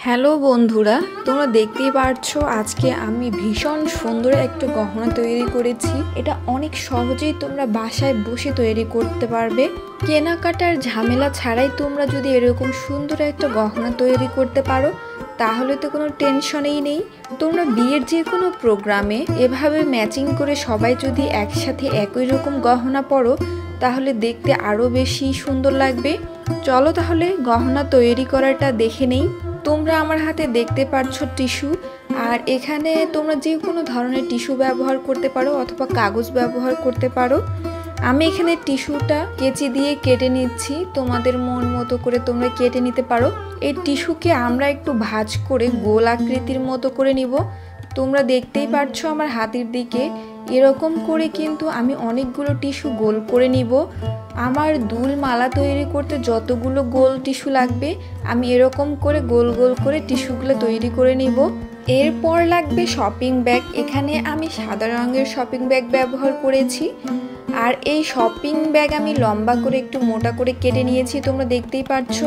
Hello বন্ধুরা, তোমরা দেখতেই পারছো আজকে আমি ভীষণ সুন্দর একটা গহনা তৈরি করেছি। এটা অনেক সহজেই তোমরা বাসায় বসে তৈরি করতে পারবে। কেনাকাটার ঝামেলা ছাড়াই তোমরা যদি এরকম সুন্দর একটা গহনা তৈরি করতে পারো তাহলে তো কোনো টেনশনই নেই। তোমরা বিয়ের যে কোনো প্রোগ্রামে এভাবে ম্যাচিং করে সবাই যদি একসাথে একই রকম গহনা পরো তাহলে দেখতে আরও বেশি সুন্দর লাগবে। চলো তাহলে গহনা তৈরি করাটা দেখে নেই। তোমরা আমার হাতে দেখতে পাচ্ছ টিস্যু, আর এখানে তোমরা যে কোনো ধরনের টিস্যু ব্যবহার করতে পারো অথবা কাগজ ব্যবহার করতে পারো। আমি এখানে টিস্যুটা কেচি দিয়ে কেটে নিচ্ছি, তোমাদের মন মতো করে তোমরা কেটে নিতে পারো। এই টিস্যুকে আমরা একটু ভাঁজ করে গোল আকৃতির মতো করে নিব। তোমরা দেখতেই পাচ্ছ আমার হাতের দিকে এরকম করে কিন্তু আমি অনেকগুলো টিস্যু গোল করে নিব। আমার দুল মালা তৈরি করতে যতগুলো গোল টিস্যু লাগবে আমি এরকম করে গোল গোল করে টিস্যুগুলো তৈরি করে নিব। এরপর লাগবে শপিং ব্যাগ। এখানে আমি সাদা রঙের শপিং ব্যাগ ব্যবহার করেছি, আর এই শপিং ব্যাগ আমি লম্বা করে একটু মোটা করে কেটে নিয়েছি। তোমরা দেখতেই পাচ্ছ।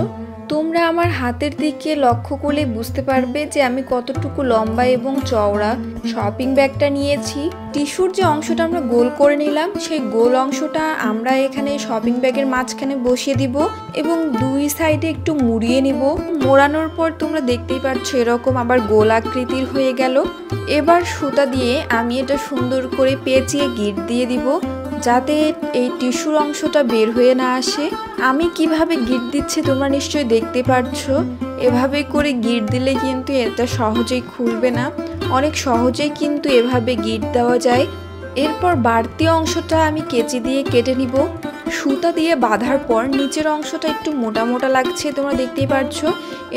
তোমরা আমার হাতের দিকে লক্ষ্য করলে বুঝতে পারবে যে আমি কতটুকু লম্বা এবং চওড়া শপিং ব্যাগটা নিয়েছি। টিস্যুর যে অংশটা আমরা গোল করে নিলাম সেই গোল অংশটা আমরা এখানে শপিং ব্যাগের মাঝখানে বসিয়ে দিব এবং দুই সাইডে একটু মুড়িয়ে নিব। মোড়ানোর পর তোমরা দেখতেই পাচ্ছ এরকম আবার গোল আকৃতির হয়ে গেল। এবার সুতা দিয়ে আমি এটা সুন্দর করে পেঁচিয়ে গিঁট দিয়ে দিব যাতে এই টিস্যুর অংশটা বের হয়ে না আসে। আমি কিভাবে গিঁট দিচ্ছি তোমরা নিশ্চয়ই দেখতে পাচ্ছ। এভাবে করে গিঁট দিলে কিন্তু এটা সহজেই খুলবে না, অনেক সহজেই কিন্তু এভাবে গিঁট দেওয়া যায়। এরপর বাড়তি অংশটা আমি কেচি দিয়ে কেটে নিব। সুতা দিয়ে বাঁধার পর নিচের অংশটা একটু মোটা মোটা লাগছে, তোমরা দেখতেই পাচ্ছ।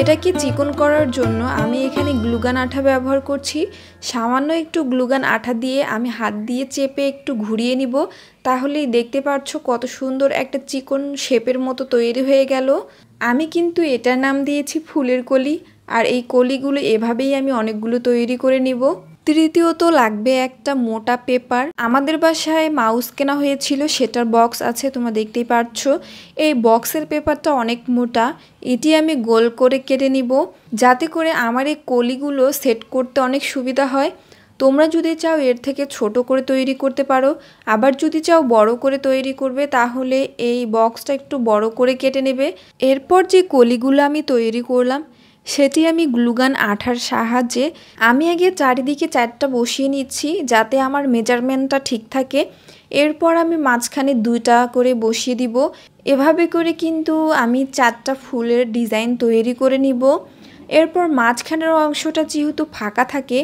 এটাকে চিকন করার জন্য আমি এখানে গ্লুগান আঠা ব্যবহার করছি। সামান্য একটু গ্লুগান আঠা দিয়ে আমি হাত দিয়ে চেপে একটু ঘুরিয়ে নিব, তাহলেই দেখতে পাচ্ছ কত সুন্দর একটা চিকন শেপের মতো তৈরি হয়ে গেল। আমি কিন্তু এটার নাম দিয়েছি ফুলের কলি, আর এই কলিগুলো এভাবেই আমি অনেকগুলো তৈরি করে নিব। তৃতীয়ত লাগবে একটা মোটা পেপার। আমাদের বাসায় মাউস কেনা হয়েছিল, সেটার বক্স আছে, তোমরা দেখতেই পাচ্ছ। এই বক্সের পেপারটা অনেক মোটা, এটি আমি গোল করে কেটে নিব যাতে করে আমার এই কলিগুলো সেট করতে অনেক সুবিধা হয়। তোমরা যদি চাও এর থেকে ছোট করে তৈরি করতে পারো, আবার যদি চাও বড় করে তৈরি করবে তাহলে এই বক্সটা একটু বড় করে কেটে নেবে। এরপর যে কলিগুলো আমি তৈরি করলাম সেটি আমি গ্লুগান আঠার সাহায্যে আমি আগে চারিদিকে চারটা বসিয়ে নিচ্ছি যাতে আমার মেজারমেন্টটা ঠিক থাকে। এরপর আমি মাঝখানে দুইটা করে বসিয়ে দিব। এভাবে করে কিন্তু আমি চারটা ফুলের ডিজাইন তৈরি করে নিব। এরপর মাঝখানের অংশটা যেহেতু ফাঁকা থাকে,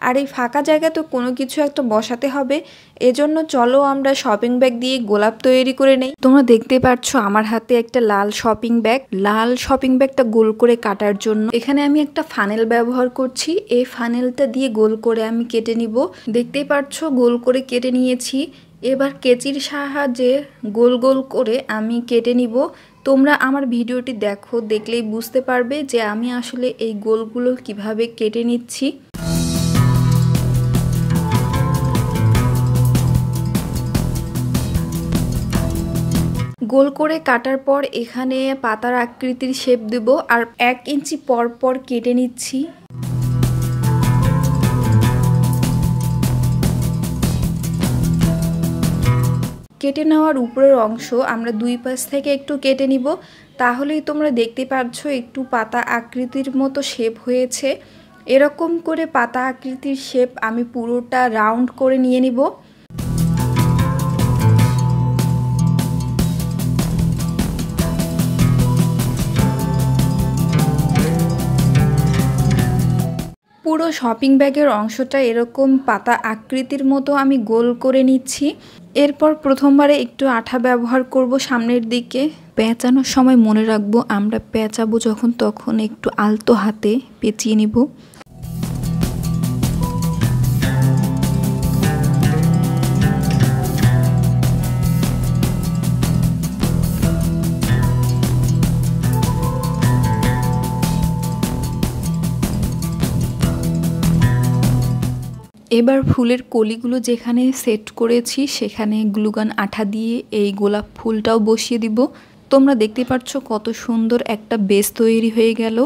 আর এই ফাঁকা জায়গা তো কোনো কিছু একটা বসাতে হবে, এজন্য চলো আমরা শপিং ব্যাগ দিয়ে গোলাপ তৈরি করে নেই। তোমরা দেখতে পাচ্ছ আমার হাতে একটা লাল শপিং ব্যাগ। লাল শপিং ব্যাগটা গোল করে কাটার জন্য এখানে আমি একটা ফানেল ব্যবহার করছি। এই ফানেলটা দিয়ে গোল করে আমি কেটে নিব। দেখতেই পাচ্ছ গোল করে কেটে নিয়েছি। এবার কেচির সাহায্যে গোল গোল করে আমি কেটে নিব। তোমরা আমার ভিডিওটি দেখো, দেখলেই বুঝতে পারবে যে আমি আসলে এই গোলগুলো কিভাবে কেটে নিচ্ছি। গোল করে কাটার পর এখানে পাতার আকৃতির শেপ দেব, আর 1 ইঞ্চি পর পর কেটে নিচ্ছি। কেটে নেওয়ার উপরের অংশ আমরা দুই পাশ থেকে একটু কেটে নিব, তাহলেই তোমরা দেখতে পাচ্ছ একটু পাতা আকৃতির মতো শেপ হয়েছে। এরকম করে পাতা আকৃতির শেপ আমি পুরোটা রাউন্ড করে নিয়ে নিব। পুরো শপিং ব্যাগের অংশটা এরকম পাতা আকৃতির মতো আমি গোল করে নিচ্ছি। এরপর প্রথমবারে একটু আঠা ব্যবহার করব সামনের দিকে। পেঁচানোর সময় মনে রাখবো আমরা পেঁচাবো যখন তখন একটু আলতো হাতে পেঁচিয়ে নিব। এবার ফুলের কলিগুলো যেখানে সেট করেছি সেখানে গ্লুগান আঠা দিয়ে এই গোলাপ ফুলটাও বসিয়ে দিব। তোমরা দেখতে পাচ্ছ কত সুন্দর একটা বেস তৈরি হয়ে গেল।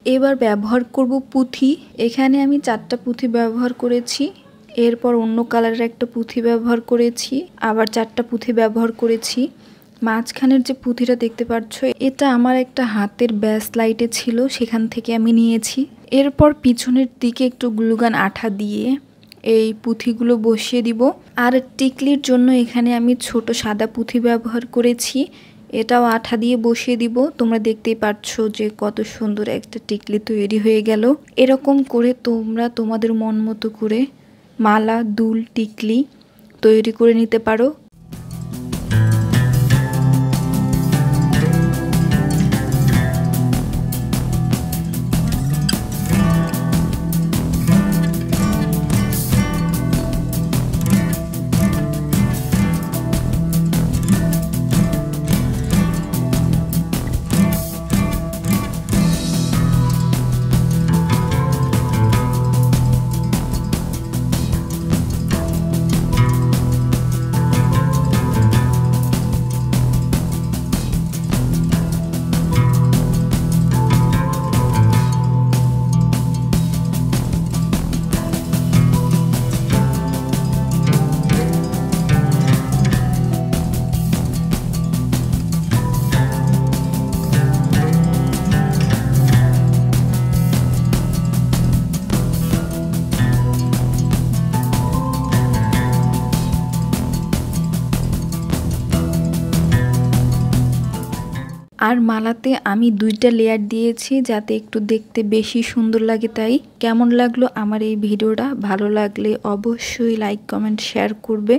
এবার ব্যবহার করব পুঁথি। এখানে আমি 4টা পুঁথি ব্যবহার করেছি। এরপর অন্য কালারের একটা পুঁথি ব্যবহার করেছি, আবার 4টা পুঁথি ব্যবহার করেছি। মাঝখানের যে পুঁথিটা দেখতে পাচ্ছ, এটা আমার একটা হাতের ব্যাস লাইটে ছিল, সেখান থেকে আমি নিয়েছি। এরপর পিছনের দিকে একটু গ্লুগান আঠা দিয়ে এই পুঁথিগুলো বসিয়ে দিব। আর টিকলির জন্য এখানে আমি ছোট সাদা পুঁথি ব্যবহার করেছি, এটাও আঠা দিয়ে বসিয়ে দিব। তোমরা দেখতেই পাচ্ছ যে কত সুন্দর একটা টিকলি তৈরি হয়ে গেল। এরকম করে তোমরা তোমাদের মন মতো করে মালা, দুল, টিকলি তৈরি করে নিতে পারো। আর মালাতে আমি 2টা লেয়ার দিয়েছি যাতে একটু দেখতে বেশি সুন্দর লাগে। তাই কেমন লাগলো আমার এই ভিডিওটা? ভালো লাগলে অবশ্যই লাইক, কমেন্ট, শেয়ার করবে।